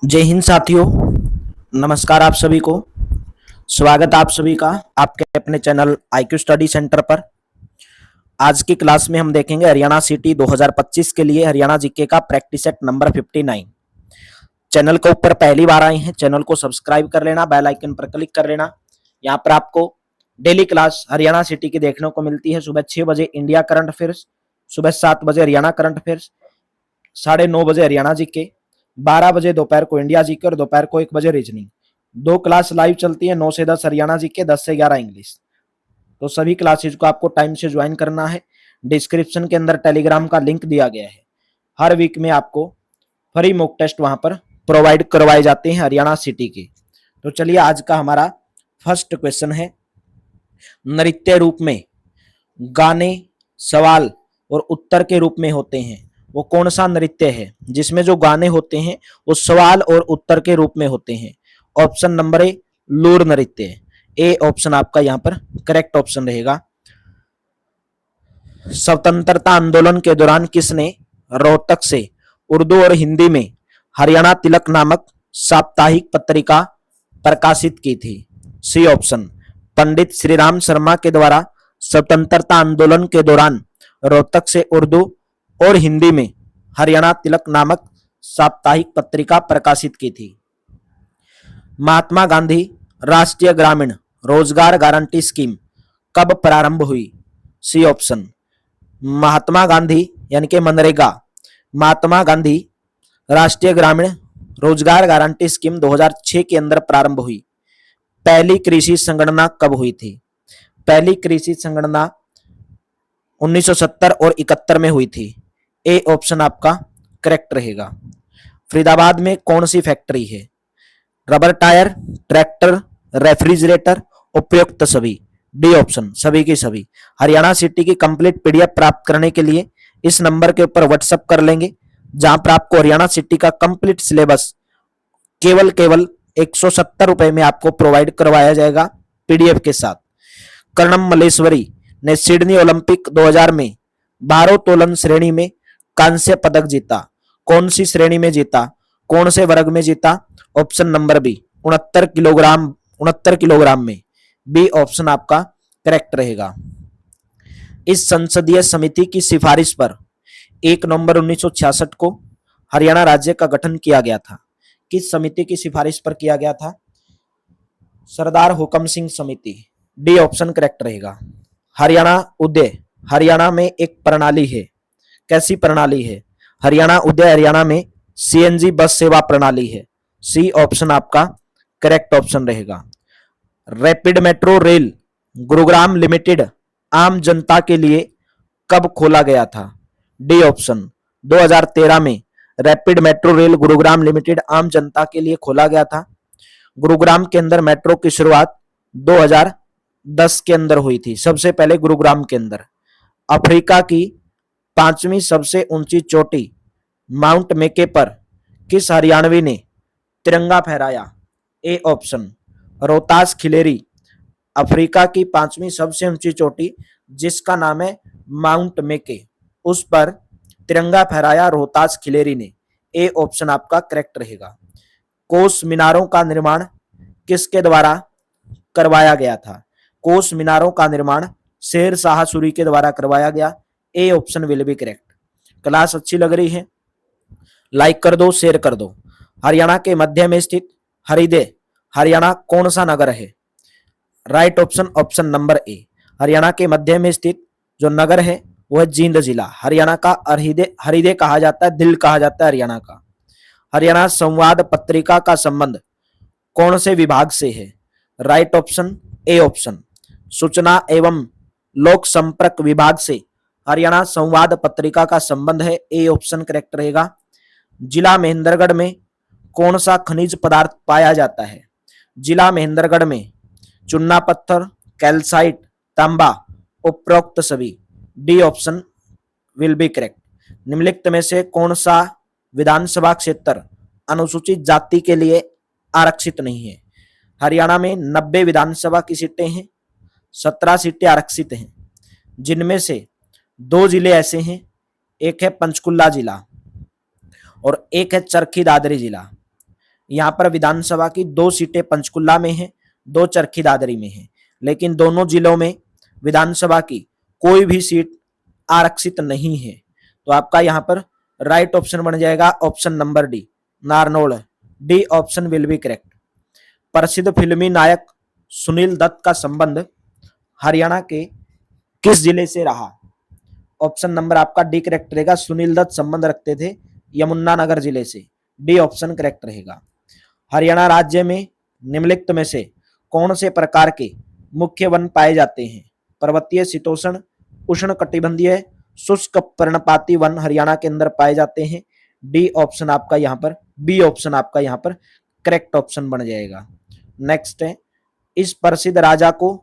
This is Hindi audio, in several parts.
जय हिंद साथियों। नमस्कार आप सभी को। स्वागत आप सभी का आपके अपने चैनल आईक्यू स्टडी सेंटर पर। आज की क्लास में हम देखेंगे हरियाणा सिटी 2025 के लिए हरियाणा जीके का प्रैक्टिस सेट नंबर 59। चैनल के ऊपर पहली बार आए हैं, चैनल को सब्सक्राइब कर लेना, बेल आइकन पर क्लिक कर लेना। यहाँ पर आपको डेली क्लास हरियाणा सिटी की देखने को मिलती है। सुबह 6 बजे इंडिया करंट अफेयर्स, सुबह 7 बजे हरियाणा करंट अफेयर्स, 9:30 बजे हरियाणा जीके, 12 बजे दोपहर को इंडिया जीके और दोपहर को 1 बजे रीजनिंग। दो क्लास लाइव चलती है, 9 से 10 हरियाणा जीके, 10 से 11 इंग्लिश। तो सभी क्लासेज को आपको टाइम से ज्वाइन करना है। डिस्क्रिप्शन के अंदर टेलीग्राम का लिंक दिया गया है। हर वीक में आपको फ्री मॉक टेस्ट वहां पर प्रोवाइड करवाए जाते हैं हरियाणा सिटी के। तो चलिए, आज का हमारा फर्स्ट क्वेश्चन है, नृत्य रूप में गाने सवाल और उत्तर के रूप में होते हैं, वो कौन सा नृत्य है जिसमें जो गाने होते हैं वो सवाल और उत्तर के रूप में होते हैं? ऑप्शन नंबर ए, लूर नृत्य। ए ऑप्शन आपका यहाँ पर करेक्ट ऑप्शन रहेगा। स्वतंत्रता आंदोलन के दौरान किसने रोहतक से उर्दू और हिंदी में हरियाणा तिलक नामक साप्ताहिक पत्रिका प्रकाशित की थी? सी ऑप्शन, पंडित श्रीराम शर्मा के द्वारा स्वतंत्रता आंदोलन के दौरान रोहतक से उर्दू और हिंदी में हरियाणा तिलक नामक साप्ताहिक पत्रिका प्रकाशित की थी। महात्मा गांधी राष्ट्रीय ग्रामीण रोजगार गारंटी स्कीम कब प्रारंभ हुई? सी ऑप्शन, महात्मा गांधी यानी कि मनरेगा, महात्मा गांधी राष्ट्रीय ग्रामीण रोजगार गारंटी स्कीम 2006 के अंदर प्रारंभ हुई। पहली कृषि संगणना कब हुई थी? पहली कृषि संगणना 1970 और 71 में हुई थी। ए ऑप्शन आपका करेक्ट रहेगा। फरीदाबाद में कौन सी फैक्ट्री है? रबर टायर, ट्रैक्टर, रेफ्रिजरेटर, उपयुक्त सभी। डी ऑप्शन, सभी की सभी। हरियाणा सिटी की कंप्लीट पीडीएफ प्राप्त करने के लिए इस नंबर के ऊपर व्हाट्सएप कर लेंगे, जहां पर आपको हरियाणा सिटी का कंप्लीट सिलेबस केवल 170 रुपए में आपको प्रोवाइड करवाया जाएगा पीडीएफ के साथ। कर्णम मल्लेश्वरी ने सिडनी ओलंपिक 2000 में भारोत्तोलन श्रेणी में कांस्य पदक जीता। कौन सी श्रेणी में जीता, कौन से वर्ग में जीता? ऑप्शन नंबर बी, 69 किलोग्राम में। बी ऑप्शन आपका करेक्ट रहेगा। इस संसदीय समिति की सिफारिश पर 1 नवंबर 1966 को हरियाणा राज्य का गठन किया गया था। किस समिति की सिफारिश पर किया गया था? सरदार हुकम सिंह समिति। डी ऑप्शन करेक्ट रहेगा। हरियाणा उदय हरियाणा में एक प्रणाली है। कैसी प्रणाली है? हरियाणा उदय हरियाणा में सीएनजी बस सेवा प्रणाली है। सी ऑप्शन आपका करेक्ट ऑप्शन रहेगा। Rapid metro rail Gurugram limited आम जनता के लिए कब खोला गया था? डी ऑप्शन, 2013 में rapid metro rail Gurugram limited आम जनता के लिए खोला गया था। गुरुग्राम के अंदर मेट्रो की शुरुआत 2010 के अंदर हुई थी, सबसे पहले गुरुग्राम के अंदर। अफ्रीका की 5वीं सबसे ऊंची चोटी माउंट मेके पर किस हरियाणवी ने तिरंगा फहराया? A option, Rohtas Khileri. Africa की 5वीं सबसे ऊंची चोटी जिसका नाम है माउंट मेके, उस पर तिरंगा फहराया रोहतास खिलेरी ने। ए ऑप्शन आपका करेक्ट रहेगा। कोस मीनारों का निर्माण किसके द्वारा करवाया गया था? कोस मीनारों का निर्माण शेर शाह सूरी के द्वारा करवाया गया। A option will be correct. Class अच्छी लग रही है? लाइक कर दो, शेयर कर दो। हरियाणा के मध्य में स्थित हरिदे हरियाणा कौन सा नगर है? Right option, option number A. Haryana के मध्य में स्थित जो नगर है वह जींद जिला। हरियाणा का हरिदे कहा जाता है, दिल कहा जाता है हरियाणा का। हरियाणा संवाद पत्रिका का संबंध कौन से विभाग से है? राइट ऑप्शन, ए ऑप्शन, सूचना एवं लोक संपर्क विभाग से हरियाणा संवाद पत्रिका का संबंध है। ए ऑप्शन करेक्ट रहेगा। जिला महेंद्रगढ़ में कौन सा खनिज पदार्थ पाया जाता है? जिला महेंद्रगढ़ में चुन्ना पत्थर, कैल्साइट, तांबा, उपरोक्त सभी। D option will be correct. निम्नलिखित में से कौन सा विधानसभा क्षेत्र अनुसूचित जाति के लिए आरक्षित नहीं है? हरियाणा में 90 विधानसभा की सीटें हैं, 17 सीटें आरक्षित हैं, जिनमें से 2 जिले ऐसे हैं, एक है पंचकुला जिला और एक है चरखी दादरी जिला। यहाँ पर विधानसभा की 2 सीटें पंचकुला में हैं, 2 चरखी दादरी में हैं, लेकिन दोनों जिलों में विधानसभा की कोई भी सीट आरक्षित नहीं है। तो आपका यहाँ पर राइट ऑप्शन बन जाएगा option number D, Narnaul. D option will be correct. प्रसिद्ध फिल्मी नायक सुनील दत्त का संबंध हरियाणा के किस जिले से रहा? ऑप्शन नंबर आपका डी करेक्ट रहेगा। सुनील दत्त संबंध रखते थे यमुनानगर जिले से। डी ऑप्शन करेक्ट रहेगा। हरियाणा राज्य में निम्नलिखित में से कौन से प्रकार के मुख्य वन पाए जाते हैं? पर्वतीय, शीतोष्ण, उष्ण कटिबंधीय, शुष्क पर्णपाती वन हरियाणा के अंदर पाए जाते हैं। डी ऑप्शन आपका यहाँ पर, बी ऑप्शन आपका यहाँ पर करेक्ट ऑप्शन बन जाएगा। नेक्स्ट है, इस प्रसिद्ध राजा को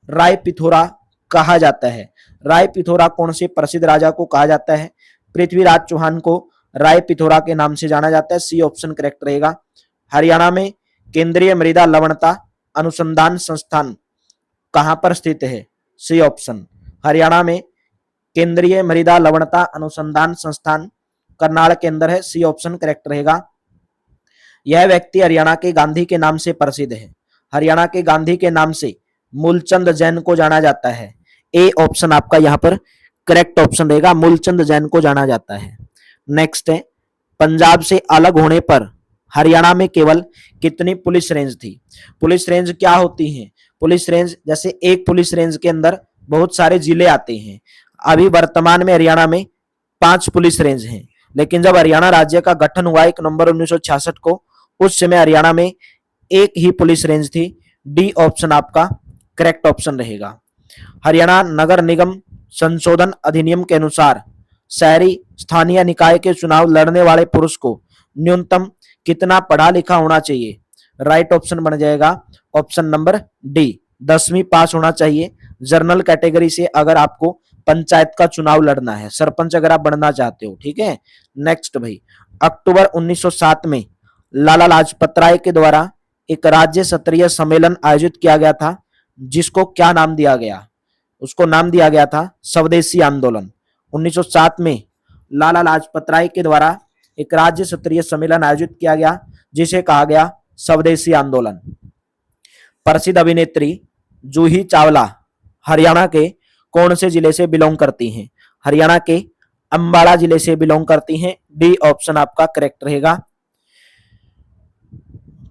राय पिथौरा कहा जाता है। राय पिथौरा कौन से प्रसिद्ध राजा को कहा जाता है? पृथ्वीराज चौहान को राय पिथौरा के नाम से जाना जाता है। सी ऑप्शन करेक्ट रहेगा। हरियाणा में केंद्रीय मृदा लवणता अनुसंधान संस्थान कहां पर स्थित है? C option. हरियाणा में केंद्रीय मृदा लवणता अनुसंधान संस्थान करनाल के अंदर है। सी ऑप्शन करेक्ट रहेगा। यह व्यक्ति हरियाणा के गांधी के नाम से प्रसिद्ध है। हरियाणा के गांधी के नाम से मूलचंद जैन को जाना जाता है। ए ऑप्शन आपका यहाँ पर करेक्ट ऑप्शन रहेगा, मूलचंद जैन को जाना जाता है। नेक्स्ट है, पंजाब से अलग होने पर हरियाणा में केवल कितनी पुलिस रेंज थी? पुलिस रेंज क्या होती है? पुलिस रेंज, जैसे एक पुलिस रेंज के अंदर बहुत सारे जिले आते हैं। अभी वर्तमान में हरियाणा में 5 पुलिस रेंज हैं, लेकिन जब हरियाणा राज्य का गठन हुआ 1 नवंबर 1966 को, उस समय हरियाणा में एक ही पुलिस रेंज थी। डी ऑप्शन आपका करेक्ट ऑप्शन रहेगा। हरियाणा नगर निगम संशोधन अधिनियम के अनुसार शहरी स्थानीय निकाय के चुनाव लड़ने वाले पुरुष को न्यूनतम कितना पढ़ा लिखा होना चाहिए? राइट ऑप्शन बन जाएगा ऑप्शन नंबर डी, 10वीं पास होना चाहिए। जर्नल कैटेगरी से अगर आपको पंचायत का चुनाव लड़ना है, सरपंच अगर आप बनना चाहते हो, ठीक है। नेक्स्ट भाई, अक्टूबर 1907 में लाला लाजपत राय के द्वारा एक राज्य स्तरीय सम्मेलन आयोजित किया गया था, जिसको क्या नाम दिया गया? उसको नाम दिया गया था स्वदेशी आंदोलन। 1907 में लाला लाजपत राय के द्वारा एक राज्य स्तरीय सम्मेलन आयोजित किया गया, जिसे कहा गया स्वदेशी आंदोलन। प्रसिद्ध अभिनेत्री जूही चावला हरियाणा के कौन से जिले से बिलोंग करती हैं? हरियाणा के अंबाला जिले से बिलोंग करती हैं। डी ऑप्शन आपका करेक्ट रहेगा।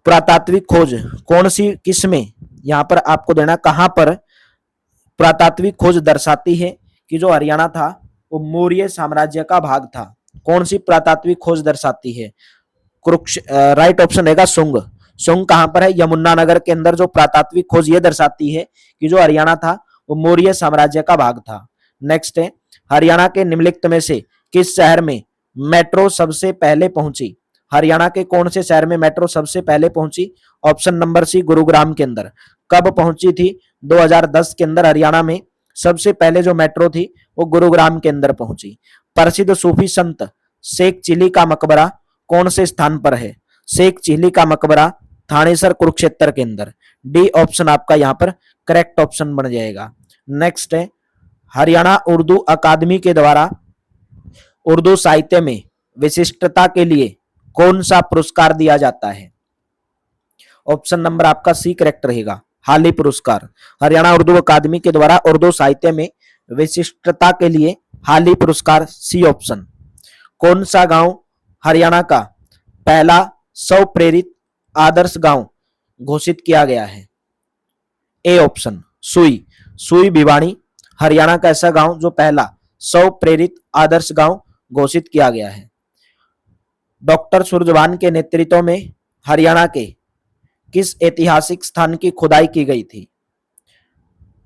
पुरातात्विक खोज कौन सी किस में यहां पर आपको देना, कहां पर पुरातात्विक खोज दर्शाती है कि जो हरियाणा था वो मौर्य साम्राज्य का भाग था? कौन सी पुरातात्विक खोज दर्शाती है? राइट ऑप्शन रहेगा सुंग। सुंग कहां पर है? यमुनानगर के अंदर जो पुरातात्विक खोज ये दर्शाती है कि जो हरियाणा था वो मौर्य साम्राज्य का भाग था। नेक्स्ट है, हरियाणा के निम्नलिखित में से किस शहर में मेट्रो सबसे पहले पहुंची? हरियाणा के कौन से शहर में मेट्रो सबसे पहले पहुंची? ऑप्शन नंबर सी, गुरुग्राम के अंदर। कब पहुंची थी? 2010 के अंदर हरियाणा में सबसे पहले जो मेट्रो थी वो गुरुग्राम के अंदर पहुंची। प्रसिद्ध सूफी संत शेख चिली का मकबरा कौन से स्थान पर है? शेख चिली का मकबरा थानेसर कुरुक्षेत्र के अंदर। डी ऑप्शन आपका यहाँ पर करेक्ट ऑप्शन बन जाएगा। नेक्स्ट है, हरियाणा उर्दू अकादमी के द्वारा उर्दू साहित्य में विशिष्टता के लिए कौन सा पुरस्कार दिया जाता है? ऑप्शन नंबर आपका सी करेक्ट रहेगा, हाली पुरस्कार। हरियाणा उर्दू अकादमी के द्वारा उर्दू साहित्य में विशिष्टता के लिए हाली पुरस्कार, सी ऑप्शन। कौन सा गांव हरियाणा का पहला स्व प्रेरित आदर्श गांव घोषित किया गया है? ए ऑप्शन, सुई। सुई भिवानी हरियाणा का ऐसा गांव जो पहला स्व प्रेरित आदर्श गांव घोषित किया गया है। डॉक्टर सूरजभान के नेतृत्व में हरियाणा के किस ऐतिहासिक स्थान की खुदाई की गई थी?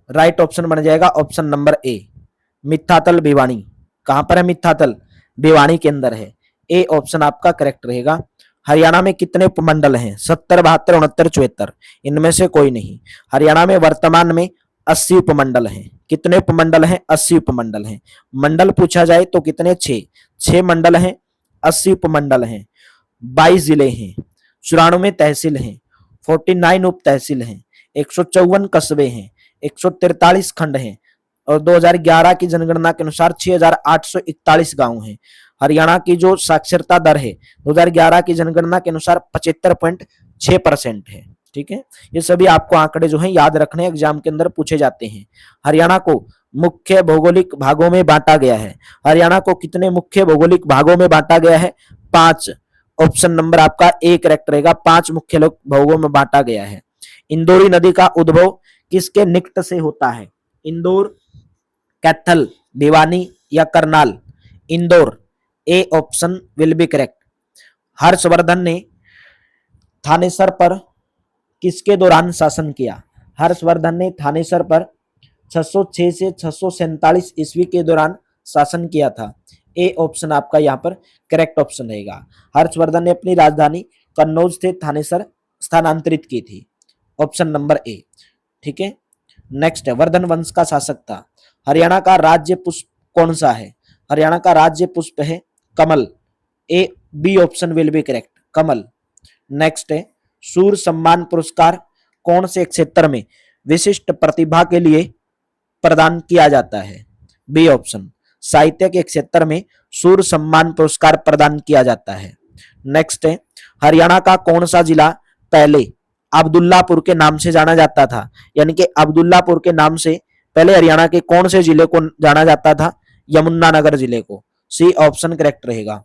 राइट ऑप्शन बन जाएगा ऑप्शन नंबर ए, मिथ्यातल भिवानी। कहां पर है मिथ्यातल? भिवानी के अंदर है। ए ऑप्शन आपका करेक्ट रहेगा। हरियाणा में कितने उपमंडल हैं? 70, 72, 69, 74। इनमें से कोई नहीं। हरियाणा में वर्तमान में 80 उपमंडल हैं। कितने उपमंडल हैं? 80 उपमंडल हैं। मंडल पूछा जाए तो कितने? 6 मंडल हैं, 80 उपमंडल हैं, 22 जिले हैं, 94 तहसील हैं, 49 उप तहसील हैं, 154 कस्बे हैं, 143 खंड हैं और 2011 की जनगणना के अनुसार 6841 गांव हैं। हरियाणा की जो साक्षरता दर है 2011 की जनगणना के अनुसार 75.6% है। ठीक है, ये सभी आपको आंकड़े जो है याद रखने, एग्जाम के अंदर पूछे जाते हैं। हरियाणा को मुख्य भौगोलिक भागों में बांटा गया है। हरियाणा को कितने मुख्य भौगोलिक भागों में बांटा गया है? 5। ऑप्शन नंबर आपका ए करेक्ट रहेगा, 5 मुख्य भागों में बांटा गया है। इंदौरी नदी का उद्भव किसके निकट से होता है? इंदौर, कैथल, भिवानी या Karnal? Indore, A option will be correct. Harshvardhan ने थानेसर पर किसके दौरान शासन किया? हर्षवर्धन ने थानेसर पर 606 से 647 ईस्वी के दौरान शासन किया था। ए ऑप्शन आपका यहाँ पर करेक्ट ऑप्शन रहेगा। हर्षवर्धन ने अपनी राजधानी कन्नौज से थानेसर स्थानांतरित की थी। Option number A. ठीक है, नेक्स्ट है, वर्धन वंश का शासक था। हरियाणा का राज्य पुष्प कौन सा है? हरियाणा का राज्य पुष्प है कमल। A B option will be correct, कमल। नेक्स्ट है, सूर्य सम्मान पुरस्कार कौन से क्षेत्र में विशिष्ट प्रतिभा के लिए प्रदान किया जाता है? बी ऑप्शन, साहित्य के क्षेत्र में सूर्य सम्मान पुरस्कार प्रदान किया जाता है। नेक्स्ट है, हरियाणा का कौन सा जिला पहले अब्दुल्लापुर के नाम से जाना जाता था? यानी कि अब्दुल्लापुर के नाम से पहले हरियाणा के कौन से जिले को जाना जाता था? यमुनानगर जिले को। सी ऑप्शन करेक्ट रहेगा।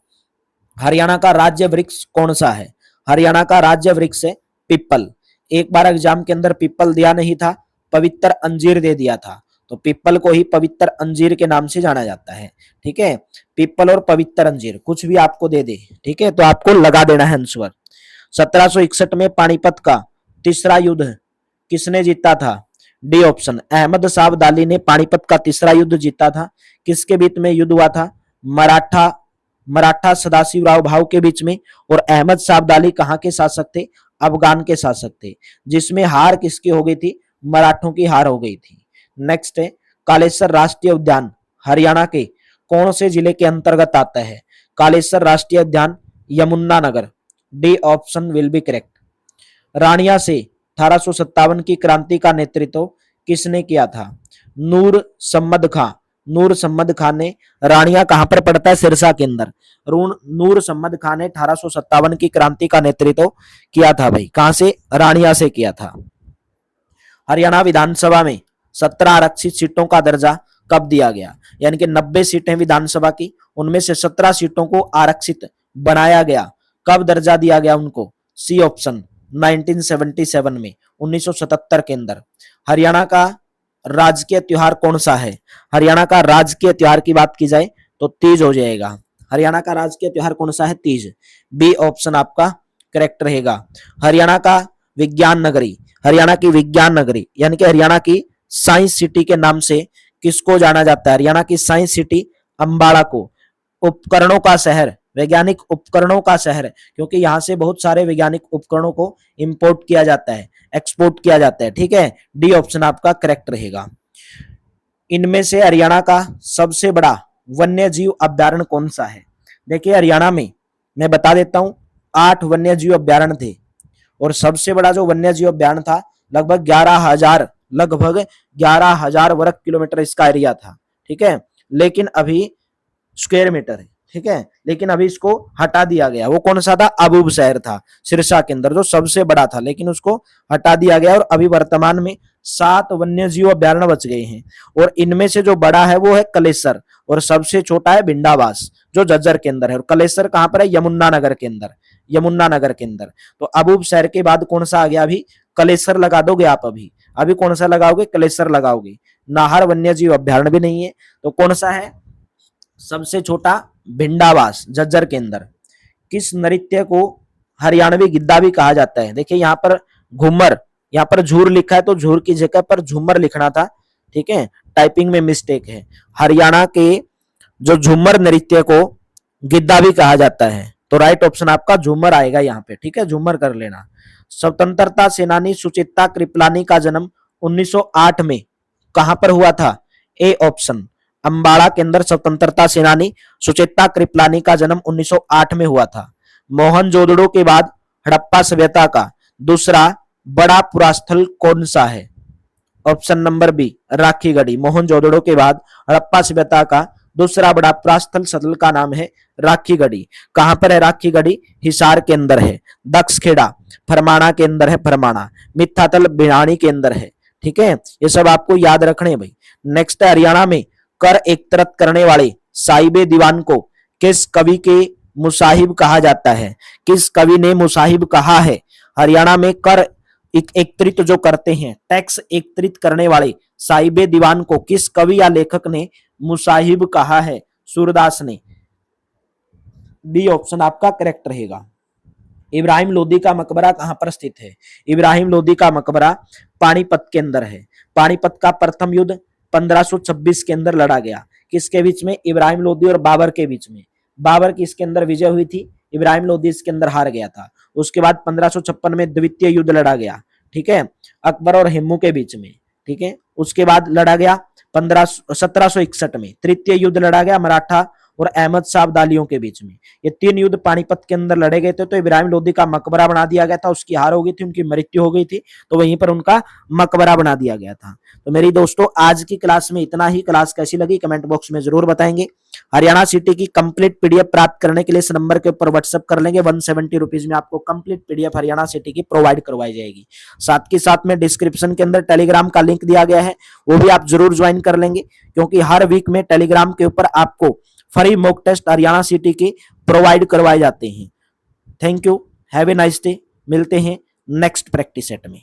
हरियाणा का राज्य वृक्ष कौन सा है? हरियाणा का राज्य वृक्ष है पीपल। एक बार एग्जाम के अंदर पीपल दिया नहीं था, पवित्र अंजीर दे दिया था, तो पीपल को ही पवित्र अंजीर के नाम से जाना जाता है। ठीक है, पीपल और पवित्र अंजीर कुछ भी आपको दे दे, ठीक है, तो आपको लगा देना है आंसर। 1761 में पानीपत का तीसरा युद्ध किसने जीता था? डी ऑप्शन, अहमद शाह अब्दाली ने पानीपत का तीसरा युद्ध जीता था। किसके बीच में युद्ध हुआ था? मराठा सदाशिवराव भाऊ के बीच में। और अहमद शाह अब्दाली कहाँ के शासक थे? अफगान के शासक थे, जिसमें हार किसकी हो गई थी? मराठों की हार हो गई थी। नेक्स्ट है, कालेसर राष्ट्रीय उद्यान हरियाणा के कौन से जिले के अंतर्गत आता है? कालेसर राष्ट्रीय उद्यान Yamunanagar. D option will be correct. Rania से 1857 की क्रांति का नेतृत्व किसने किया था? नूर सम्मद खां। नूर सम्मद खान ने, रानिया कहां पर पड़ता है? सिरसा के अंदर। नूर सम्मद खान ने 1857 की क्रांति का नेतृत्व किया था भाई, कहां से? रानिया से किया था। हरियाणा विधानसभा में 17 आरक्षित सीटों का दर्जा कब दिया गया? यानी कि 90 सीटें विधानसभा की, उनमें से 17 सीटों को आरक्षित बनाया गया। कब दर्जा दिया गया उनको? सी ऑप्शन, 1977 में, 1977 के अंदर। हरियाणा का राजकीय त्योहार कौन सा है? हरियाणा का राजकीय त्योहार की बात की जाए तो तीज हो जाएगा। हरियाणा का राजकीय त्योहार कौन सा है? तीज। बी ऑप्शन आपका करेक्ट रहेगा। हरियाणा का विज्ञान नगरी, हरियाणा की विज्ञान नगरी यानी कि हरियाणा की साइंस सिटी के नाम से किसको जाना जाता है? हरियाणा की साइंस सिटी अंबाला को। उपकरणों का शहर, वैज्ञानिक उपकरणों का शहर, क्योंकि यहाँ से बहुत सारे वैज्ञानिक उपकरणों को इंपोर्ट किया जाता है, एक्सपोर्ट किया जाता है। ठीक है, डी ऑप्शन आपका करेक्ट रहेगा। इनमें से हरियाणा का सबसे बड़ा वन्य जीव अभ्यारण्य कौन सा है? देखिए, हरियाणा में मैं बता देता हूं 8 वन्य जीव अभ्यारण्य थे, और सबसे बड़ा जो वन्य जीव अभ्यारण्य था लगभग 11,000 वर्ग किलोमीटर इसका एरिया था। ठीक है, लेकिन अभी स्क्वायर मीटर है। ठीक है, लेकिन अभी इसको हटा दिया गया। वो कौन सा था? अबूब शहर था सिरसा के अंदर, जो सबसे बड़ा था, लेकिन उसको हटा दिया गया। और अभी वर्तमान में 7 वन्य जीव अभ्यारण्य बच गए हैं, और इनमें से जो बड़ा है वो है कलेसर, और सबसे छोटा है भिंडावास जो झज्जर के अंदर है। और कलेसर कहां पर है? यमुनानगर के अंदर, यमुनानगर के अंदर। तो अबूब शहर के बाद कौन सा आ गया? अभी कलेसर लगा दोगे आप। अभी कौन सा लगाओगे? कलेसर लगाओगे। नाहर वन्य जीव अभ्यारण्य भी नहीं है, तो कौन सा है सबसे छोटा? भिंडावास, झज्जर के अंदर। किस नृत्य को हरियाणवी गिद्दा भी कहा जाता है? देखिए यहाँ पर घूमर, यहाँ पर झूर लिखा है, तो झूर की जगह पर झूमर लिखना था। ठीक है, टाइपिंग में मिस्टेक है। हरियाणा के जो झूमर नृत्य को गिद्दा भी कहा जाता है, तो राइट ऑप्शन आपका झूमर आएगा यहाँ पे। ठीक है, झूमर कर लेना। स्वतंत्रता सेनानी सुचित्रा कृपलानी का जन्म 1908 में कहां पर हुआ था? ए ऑप्शन, अंबाला के अंदर स्वतंत्रता सेनानी सुचित्रा कृपलानी का जन्म 1908 में हुआ था। मोहनजोदड़ो के बाद हड़प्पा सभ्यता का दूसरा बड़ा पुरास्थल कौन सा है? Option number B, Rakhigarhi. Mohenjodaro के बाद हड़प्पा सभ्यता का दूसरा बड़ा प्रस्थल सदल का नाम है राखीगढ़ी। कहां पर है राखीगढ़ी? हिसार के अंदर है। दक्षखेड़ा फरमाना के अंदर है, फरमाना। मित्थातल भिवानी के अंदर है। ठीक है, ये सब आपको याद रखने भाई। नेक्स्ट है हरियाणा में कर एकत्रित करने वाले साहिबे दीवान को किस कवि के मुसाहिब कहा जाता है? किस कवि ने मुसाहिब कहा है? हरियाणा में कर एकत्रित जो करते हैं, टैक्स एकत्रित करने वाले साहिबे दीवान को किस कवि या लेखक ने मुसाहिब कहा है? सूरदास ने। बी ऑप्शन आपका करेक्ट रहेगा। इब्राहिम लोदी का मकबरा कहां पर स्थित है? इब्राहिम लोदी का मकबरा पानीपत के अंदर है। पानीपत का प्रथम युद्ध 1526 के अंदर लड़ा गया। किसके बीच में? इब्राहिम लोदी और बाबर के बीच में। बाबर की इसके अंदर विजय हुई थी, इब्राहिम लोदी इसके अंदर हार गया था। उसके बाद 1556 में द्वितीय युद्ध लड़ा गया, ठीक है, अकबर और हिम्मू के बीच में। ठीक है, उसके बाद लड़ा गया 1761 में तृतीय युद्ध लड़ा गया मराठा और अहमद शाह अब्दालियों के बीच में। ये 3 युद्ध पानीपत के अंदर लड़े गए थे। तो इब्राहिम लोदी का मकबरा बना दिया गया था। उसकी हार हो गई थी, उनकी मृत्यु हो गई थी, तो वहीं पर उनका मकबरा बना दिया गया था। तो मेरी दोस्तों आज की क्लास में इतना ही। क्लास कैसी लगी कमेंट बॉक्स में जरूर बताएंगे। हरियाणा सिटी की कंप्लीट पीडीएफ प्राप्त करने के लिए इस नंबर के ऊपर व्हाट्सएप कर लेंगे। 170 रुपीज में आपको कंप्लीट पीडीएफ हरियाणा सिटी की प्रोवाइड करवाई जाएगी। साथ के साथ में डिस्क्रिप्शन के अंदर टेलीग्राम का लिंक दिया गया है, वो भी आप जरूर ज्वाइन कर लेंगे, क्योंकि हर वीक में टेलीग्राम के ऊपर आपको free mock test Haryana city के प्रोवाइड करवाए जाते हैं। Thank you, have a nice day. मिलते हैं नेक्स्ट प्रैक्टिस सेट में।